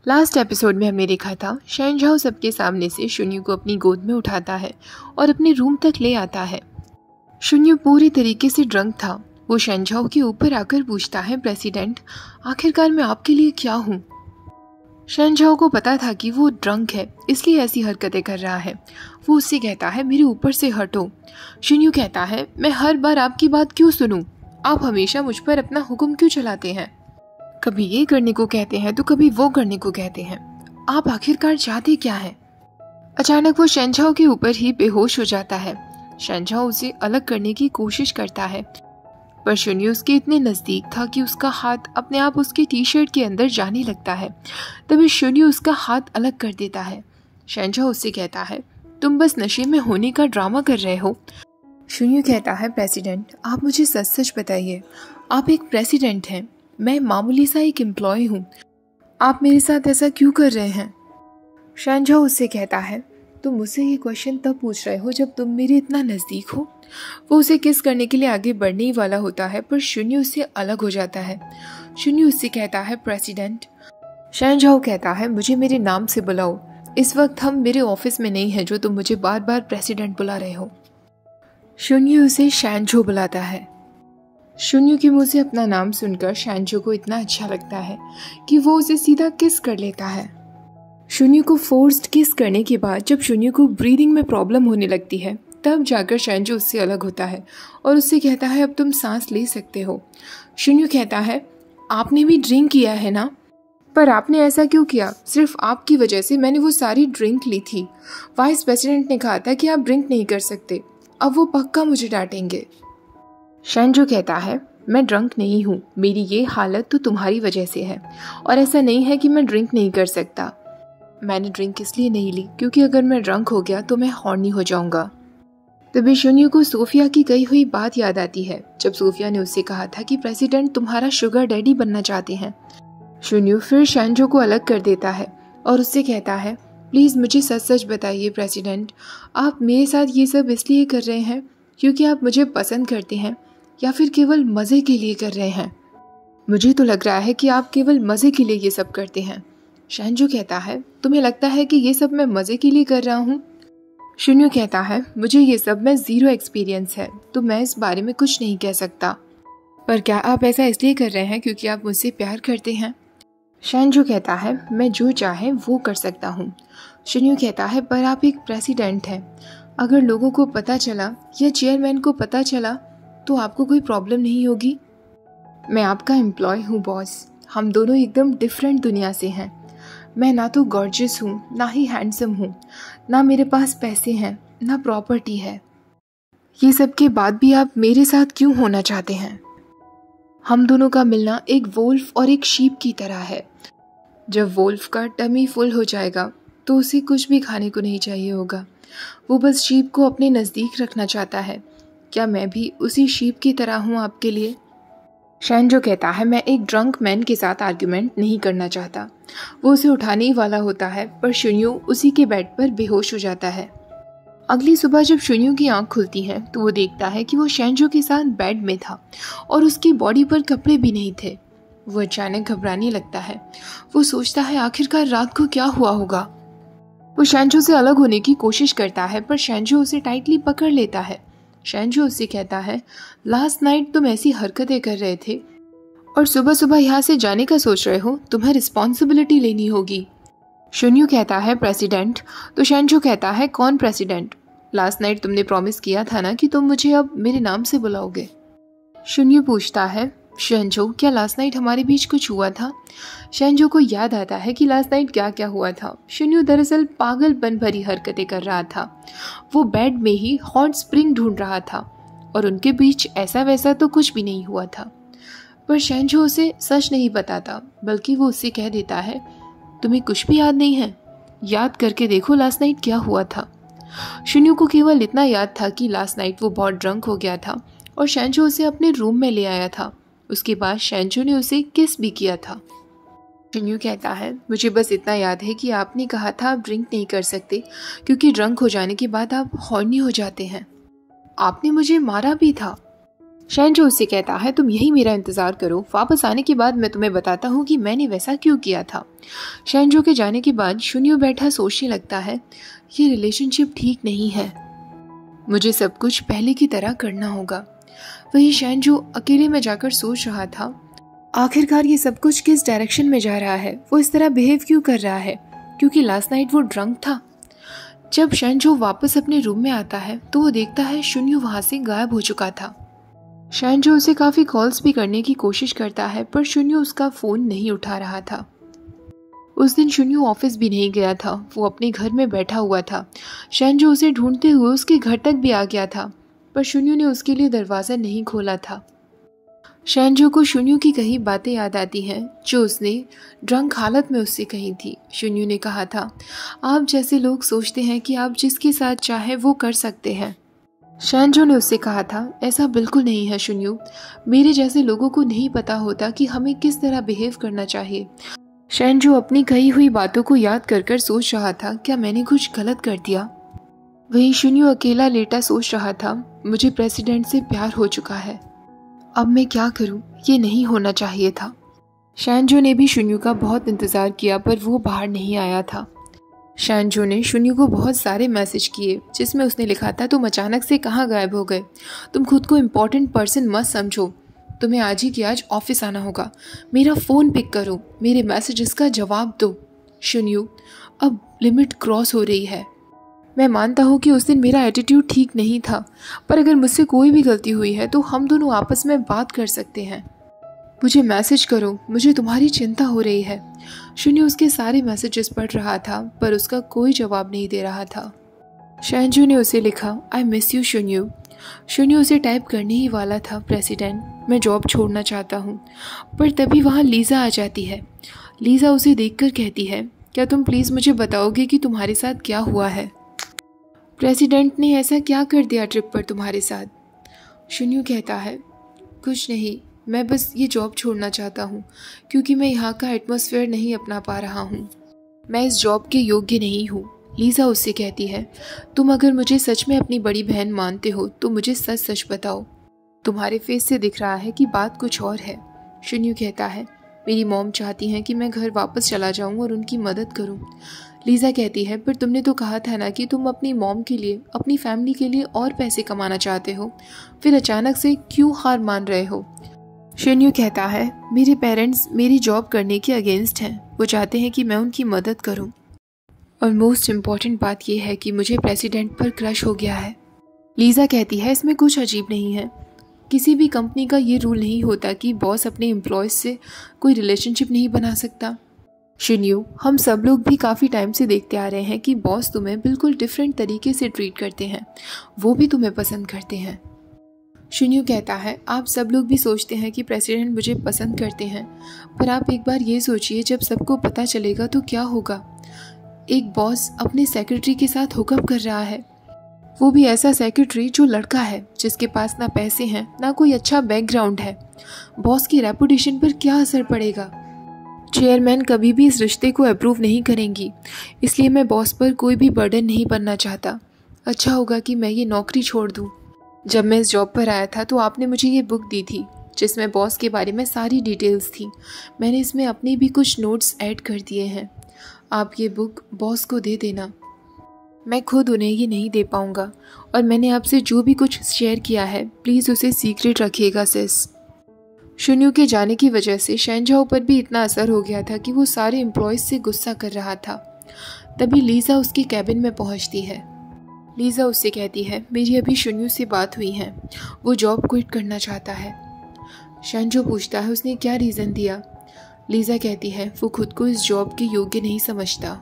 Last episode में हमने देखा था शहनशाह सबके सामने से शुन्यू को अपनी गोद में उठाता है और अपने रूम तक ले आता है। शुन्यू पूरी तरीके से ड्रंक था। वो शहनशाह के ऊपर आकर पूछता है, प्रेसिडेंट आखिरकार मैं आपके लिए क्या हूँ। शहनशाह को पता था कि वो ड्रंक है, इसलिए ऐसी हरकतें कर रहा है। वो उससे कहता है, मेरे ऊपर से हटो। शुन्यू कहता है, मैं हर बार आपकी बात क्यों सुनूं? आप हमेशा मुझ पर अपना हुक्म क्यों चलाते हैं? कभी ये करने को कहते हैं तो कभी वो करने को कहते हैं। आप आखिरकार चाहते क्या हैं? अचानक वो शहनशाह के ऊपर ही बेहोश हो जाता है। शहनशाह उसे अलग करने की कोशिश करता है, पर शुन्यू उसके इतने नजदीक था कि उसका हाथ अपने आप उसके टी शर्ट के अंदर जाने लगता है। तभी शुन्यू उसका हाथ अलग कर देता है। शहनशाह उससे कहता है, तुम बस नशे में होने का ड्रामा कर रहे हो। शुन्यू कहता है, प्रेसिडेंट आप मुझे सच सच बताइए, आप एक प्रेसिडेंट हैं, मैं मामूली सा एक एम्प्लॉय हूँ, आप मेरे साथ ऐसा क्यों कर रहे हैं? शहनशाह उससे कहता है, तुम मुझसे ये क्वेश्चन तब पूछ रहे हो जब तुम मेरे इतना नज़दीक हो। वो उसे किस करने के लिए आगे बढ़ने ही वाला होता है, पर शुन्यू उससे अलग हो जाता है। शुन्यू उससे कहता है, प्रेसिडेंट। शहनशाह कहता है, मुझे मेरे नाम से बुलाओ, इस वक्त हम मेरे ऑफिस में नहीं हैं जो तुम मुझे बार बार प्रेसिडेंट बुला रहे हो। शुन्यू उसे शहनशाह बुलाता है। शुन्यू के मुंह से अपना नाम सुनकर शहनशाह को इतना अच्छा लगता है कि वो उसे सीधा किस कर लेता है। शुन्यू को फोर्स्ड किस करने के बाद जब शुन्यू को ब्रीदिंग में प्रॉब्लम होने लगती है, तब जाकर शहनशाह उससे अलग होता है और उससे कहता है, अब तुम सांस ले सकते हो। शुन्यू कहता है, आपने भी ड्रिंक किया है ना? पर आपने ऐसा क्यों किया? सिर्फ आपकी वजह से मैंने वो सारी ड्रिंक ली थी। वाइस प्रेसिडेंट ने कहा था कि आप ड्रिंक नहीं कर सकते, अब वो पक्का मुझे डांटेंगे। शहनशाह कहता है, मैं ड्रंक नहीं हूँ, मेरी ये हालत तो तुम्हारी वजह से है, और ऐसा नहीं है कि मैं ड्रिंक नहीं कर सकता। मैंने ड्रिंक इसलिए नहीं ली क्योंकि अगर मैं ड्रंक हो गया तो मैं हॉर्नी हो जाऊंगा। तभी शुन्यू को सोफिया की कही हुई बात याद आती है, जब सोफिया ने उससे कहा था कि प्रेसिडेंट तुम्हारा शुगर डैडी बनना चाहते हैं। शुन्यू फिर शहनशाह को अलग कर देता है और उससे कहता है, प्लीज़ मुझे सच सच बताइए प्रेसिडेंट, आप मेरे साथ ये सब इसलिए कर रहे हैं क्योंकि आप मुझे पसंद करते हैं या फिर केवल मज़े के लिए कर रहे हैं? मुझे तो लग रहा है कि आप केवल मज़े के लिए ये सब करते हैं। शहनशाह कहता है, तुम्हें लगता है कि ये सब मैं मज़े के लिए कर रहा हूँ? शुन्यू कहता है, मुझे ये सब में ज़ीरो एक्सपीरियंस है, तो मैं इस बारे में कुछ नहीं कह सकता। पर क्या आप ऐसा इसलिए कर रहे हैं क्योंकि आप मुझसे प्यार करते हैं? शहनशाह कहता है, मैं जो चाहे वो कर सकता हूँ। शुन्यू कहता है, पर आप एक प्रेसिडेंट हैं, अगर लोगों को पता चला या चेयरमैन को पता चला तो आपको कोई प्रॉब्लम नहीं होगी? मैं आपका एम्प्लॉय हूँ बॉस, हम दोनों एकदम डिफरेंट दुनिया से हैं। मैं ना तो गॉर्जियस हूँ, ना ही हैंडसम हूँ, ना मेरे पास पैसे हैं, ना प्रॉपर्टी है। ये सब के बाद भी आप मेरे साथ क्यों होना चाहते हैं? हम दोनों का मिलना एक वोल्फ और एक शीप की तरह है। जब वोल्फ का टमी फुल हो जाएगा तो उसे कुछ भी खाने को नहीं चाहिए होगा, वो बस शीप को अपने नज़दीक रखना चाहता है। क्या मैं भी उसी शीप की तरह हूँ आपके लिए? शहनशाह कहता है, मैं एक ड्रंक मैन के साथ आर्ग्यूमेंट नहीं करना चाहता। वो उसे उठाने ही वाला होता है, पर शुन्यू उसी के बेड पर बेहोश हो जाता है। अगली सुबह जब शुन्यू की आंख खुलती है तो वो देखता है कि वो शहनशाह के साथ बेड में था और उसकी बॉडी पर कपड़े भी नहीं थे। वो अचानक घबराने लगता है। वो सोचता है, आखिरकार रात को क्या हुआ होगा। वो शहनशाह से अलग होने की कोशिश करता है, पर शहनशाह उसे टाइटली पकड़ लेता है। शहनशाह उससे कहता है, लास्ट नाइट तुम ऐसी हरकतें कर रहे थे और सुबह सुबह यहाँ से जाने का सोच रहे हो, तुम्हें रिस्पॉन्सिबिलिटी लेनी होगी। शुन्यू कहता है, प्रेसिडेंट। तो शहनशाह कहता है, कौन प्रेसिडेंट? लास्ट नाइट तुमने प्रॉमिस किया था ना कि तुम मुझे अब मेरे नाम से बुलाओगे। शुन्यू पूछता है, शहनशाह क्या लास्ट नाइट हमारे बीच कुछ हुआ था? शहनशाह को याद आता है कि लास्ट नाइट क्या क्या हुआ था। शुन्यू दरअसल पागलपन भरी हरकतें कर रहा था। वो बेड में ही हॉट स्प्रिंग ढूंढ रहा था और उनके बीच ऐसा वैसा तो कुछ भी नहीं हुआ था। पर शहनशाह उसे सच नहीं बताता, बल्कि वो उससे कह देता है, तुम्हें कुछ भी याद नहीं है? याद करके देखो लास्ट नाइट क्या हुआ था। शुन्यू को केवल इतना याद था कि लास्ट नाइट वो बहुत ड्रंक हो गया था और शहनशाह उसे अपने रूम में ले आया था। उसके बाद शहनशाह ने उसे किस भी किया था। शुन्यू कहता है, मुझे बस इतना याद है कि आपने कहा था आप ड्रिंक नहीं कर सकते क्योंकि ड्रंक हो जाने के बाद आप हॉर्नी हो जाते हैं। आपने मुझे मारा भी था। शैनजो उससे कहता है तुम यही मेरा इंतज़ार करो, वापस आने के बाद मैं तुम्हें बताता हूँ कि मैंने वैसा क्यों किया था। शैनजो के जाने के बाद शुन्यू बैठा सोचने लगता है ये रिलेशनशिप ठीक नहीं है, मुझे सब कुछ पहले की तरह करना होगा। वही शैनजो अकेले में जाकर सोच रहा था आखिरकार ये सब कुछ किस डायरेक्शन में जा रहा है, वो इस तरह बिहेव क्यों कर रहा है, क्योंकि लास्ट नाइट वो ड्रंक था। जब शैनजो वापस अपने रूम में आता है तो वो देखता है शुन्यू वहाँ से गायब हो चुका था। शैनजो उसे काफ़ी कॉल्स भी करने की कोशिश करता है पर शुन्यू उसका फ़ोन नहीं उठा रहा था। उस दिन शुन्यू ऑफिस भी नहीं गया था, वो अपने घर में बैठा हुआ था। शैनजो उसे ढूंढते हुए उसके घर तक भी आ गया था पर शुन्यू ने उसके लिए दरवाज़ा नहीं खोला था। शैनजो को शुन्यू की कई बातें याद आती हैं जो उसने ड्रंक हालत में उससे कही थी। शुन्यू ने कहा था आप जैसे लोग सोचते हैं कि आप जिसके साथ चाहे वो कर सकते हैं। शैनजो ने उससे कहा था ऐसा बिल्कुल नहीं है शुन्यू, मेरे जैसे लोगों को नहीं पता होता कि हमें किस तरह बिहेव करना चाहिए। शैनजो अपनी कही हुई बातों को याद कर कर सोच रहा था क्या मैंने कुछ गलत कर दिया। वहीं शुन्यू अकेला लेटा सोच रहा था मुझे प्रेसिडेंट से प्यार हो चुका है, अब मैं क्या करूं, ये नहीं होना चाहिए था। शैनजो ने भी शुन्यू का बहुत इंतज़ार किया पर वो बाहर नहीं आया था। शैनजो ने शुन्यू को बहुत सारे मैसेज किए जिसमें उसने लिखा था तुम अचानक से कहाँ गायब हो गए, तुम खुद को इम्पोर्टेंट पर्सन मत समझो, तुम्हें आज ही कि आज ऑफिस आना होगा, मेरा फ़ोन पिक करो, मेरे मैसेजेस का जवाब दो। शुन्यू अब लिमिट क्रॉस हो रही है, मैं मानता हूँ कि उस दिन मेरा एटीट्यूड ठीक नहीं था पर अगर मुझसे कोई भी गलती हुई है तो हम दोनों आपस में बात कर सकते हैं, मुझे मैसेज करो, मुझे तुम्हारी चिंता हो रही है। शुन्यू उसके सारे मैसेजेस पढ़ रहा था पर उसका कोई जवाब नहीं दे रहा था। शैनजो ने उसे लिखा आई मिस यू शुन्यू। शुन्यू उसे टाइप करने ही वाला था प्रेसिडेंट मैं जॉब छोड़ना चाहता हूँ, पर तभी वहाँ लीज़ा आ जाती है। लीज़ा उसे देखकर कहती है क्या तुम प्लीज़ मुझे बताओगे कि तुम्हारे साथ क्या हुआ है, प्रेसिडेंट ने ऐसा क्या कर दिया ट्रिप पर तुम्हारे साथ। शुन्यू कहता है कुछ नहीं, मैं बस ये जॉब छोड़ना चाहता हूँ क्योंकि मैं यहाँ का एटमॉस्फेयर नहीं अपना पा रहा हूँ, मैं इस जॉब के योग्य नहीं हूँ। लीज़ा उससे कहती है तुम अगर मुझे सच में अपनी बड़ी बहन मानते हो तो मुझे सच सच बताओ, तुम्हारे फेस से दिख रहा है कि बात कुछ और है। शुन्यू कहता है मेरी मॉम चाहती हैं कि मैं घर वापस चला जाऊँ और उनकी मदद करूँ। लीज़ा कहती है पर तुमने तो कहा था ना कि तुम अपनी मॉम के लिए, अपनी फैमिली के लिए और पैसे कमाना चाहते हो, फिर अचानक से क्यों हार मान रहे हो। शुन्यू कहता है मेरे पेरेंट्स मेरी जॉब करने के अगेंस्ट हैं, वो चाहते हैं कि मैं उनकी मदद करूं, और मोस्ट इम्पॉर्टेंट बात यह है कि मुझे प्रेसिडेंट पर क्रश हो गया है। लीज़ा कहती है इसमें कुछ अजीब नहीं है, किसी भी कंपनी का ये रूल नहीं होता कि बॉस अपने एम्प्लॉयज़ से कोई रिलेशनशिप नहीं बना सकता। शुन्यू हम सब लोग भी काफ़ी टाइम से देखते आ रहे हैं कि बॉस तुम्हें बिल्कुल डिफरेंट तरीके से ट्रीट करते हैं, वो भी तुम्हें पसंद करते हैं। शुन्यू कहता है आप सब लोग भी सोचते हैं कि प्रेसिडेंट मुझे पसंद करते हैं, पर आप एक बार ये सोचिए जब सबको पता चलेगा तो क्या होगा। एक बॉस अपने सेक्रेटरी के साथ हुकअप कर रहा है, वो भी ऐसा सेक्रेटरी जो लड़का है, जिसके पास ना पैसे हैं ना कोई अच्छा बैकग्राउंड है। बॉस की रेपुटेशन पर क्या असर पड़ेगा। चेयरमैन कभी भी इस रिश्ते को अप्रूव नहीं करेंगी, इसलिए मैं बॉस पर कोई भी बर्डन नहीं बनना चाहता। अच्छा होगा कि मैं ये नौकरी छोड़ दूँ। जब मैं इस जॉब पर आया था तो आपने मुझे ये बुक दी थी जिसमें बॉस के बारे में सारी डिटेल्स थी, मैंने इसमें अपने भी कुछ नोट्स ऐड कर दिए हैं। आप ये बुक बॉस को दे देना, मैं खुद उन्हें ये नहीं दे पाऊँगा, और मैंने आपसे जो भी कुछ शेयर किया है प्लीज़ उसे सीक्रेट रखिएगा सिस। शुन्यू के जाने की वजह से शैनजो पर भी इतना असर हो गया था कि वो सारे एम्प्लॉयज़ से गुस्सा कर रहा था। तभी लीज़ा उसके कैबिन में पहुंचती है। लीज़ा उससे कहती है मेरी अभी शुन्यू से बात हुई है, वो जॉब क्विट करना चाहता है। शैनजो पूछता है उसने क्या रीज़न दिया। लीज़ा कहती है वो खुद को इस जॉब के योग्य नहीं समझता।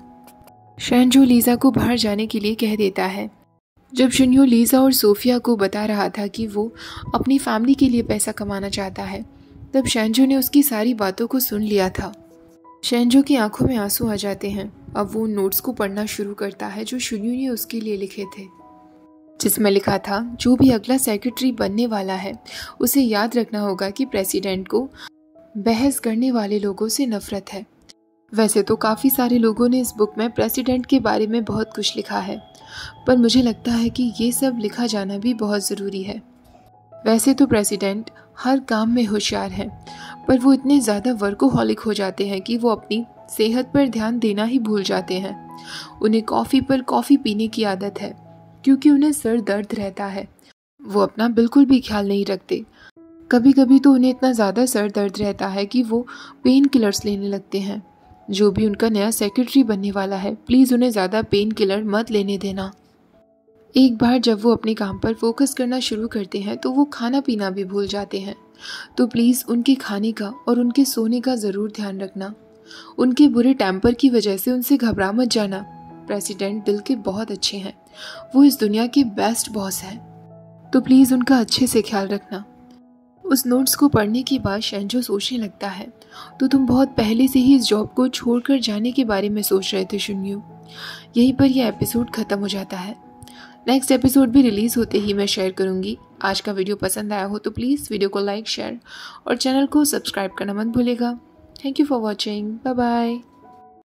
शैनजो लीज़ा को बाहर जाने के लिए कह देता है। जब शुन्यू लीज़ा और सोफिया को बता रहा था कि वो अपनी फैमिली के लिए पैसा कमाना चाहता है, तब शैनजो ने उसकी सारी बातों को सुन लिया था। शैनजो की आंखों में आंसू आ जाते हैं। अब वो उन नोट्स को पढ़ना शुरू करता है जो शुन्यू ने उसके लिए लिखे थे, जिसमें लिखा था जो भी अगला सेक्रेटरी बनने वाला है उसे याद रखना होगा कि प्रेसिडेंट को बहस करने वाले लोगों से नफरत है। वैसे तो काफ़ी सारे लोगों ने इस बुक में प्रेसिडेंट के बारे में बहुत कुछ लिखा है, पर मुझे लगता है कि ये सब लिखा जाना भी बहुत ज़रूरी है। वैसे तो प्रेसिडेंट हर काम में होशियार हैं, पर वो इतने ज़्यादा वर्कोहॉलिक हो जाते हैं कि वो अपनी सेहत पर ध्यान देना ही भूल जाते हैं। उन्हें कॉफ़ी पर कॉफ़ी पीने की आदत है क्योंकि उन्हें सर दर्द रहता है। वो अपना बिल्कुल भी ख्याल नहीं रखते। कभी कभी तो उन्हें इतना ज़्यादा सर दर्द रहता है कि वो पेन किलर्स लेने लगते हैं। जो भी उनका नया सेक्रेटरी बनने वाला है, प्लीज़ उन्हें ज़्यादा पेन किलर मत लेने देना। एक बार जब वो अपने काम पर फोकस करना शुरू करते हैं तो वो खाना पीना भी भूल जाते हैं। तो प्लीज़ उनके खाने का और उनके सोने का ज़रूर ध्यान रखना। उनके बुरे टेम्पर की वजह से उनसे घबरा मत जाना। प्रेसिडेंट दिल के बहुत अच्छे हैं, वो इस दुनिया के बेस्ट बॉस हैं, तो प्लीज़ उनका अच्छे से ख्याल रखना। उस नोट्स को पढ़ने के बाद शेंझो सोचने लगता है, तो तुम बहुत पहले से ही इस जॉब को छोड़कर जाने के बारे में सोच रहे थे शुन्यू। यहीं पर यह एपिसोड ख़त्म हो जाता है। नेक्स्ट एपिसोड भी रिलीज़ होते ही मैं शेयर करूँगी। आज का वीडियो पसंद आया हो तो प्लीज़ वीडियो को लाइक, शेयर और चैनल को सब्सक्राइब करना मत भूलेगा। Thank you for watching. Bye bye.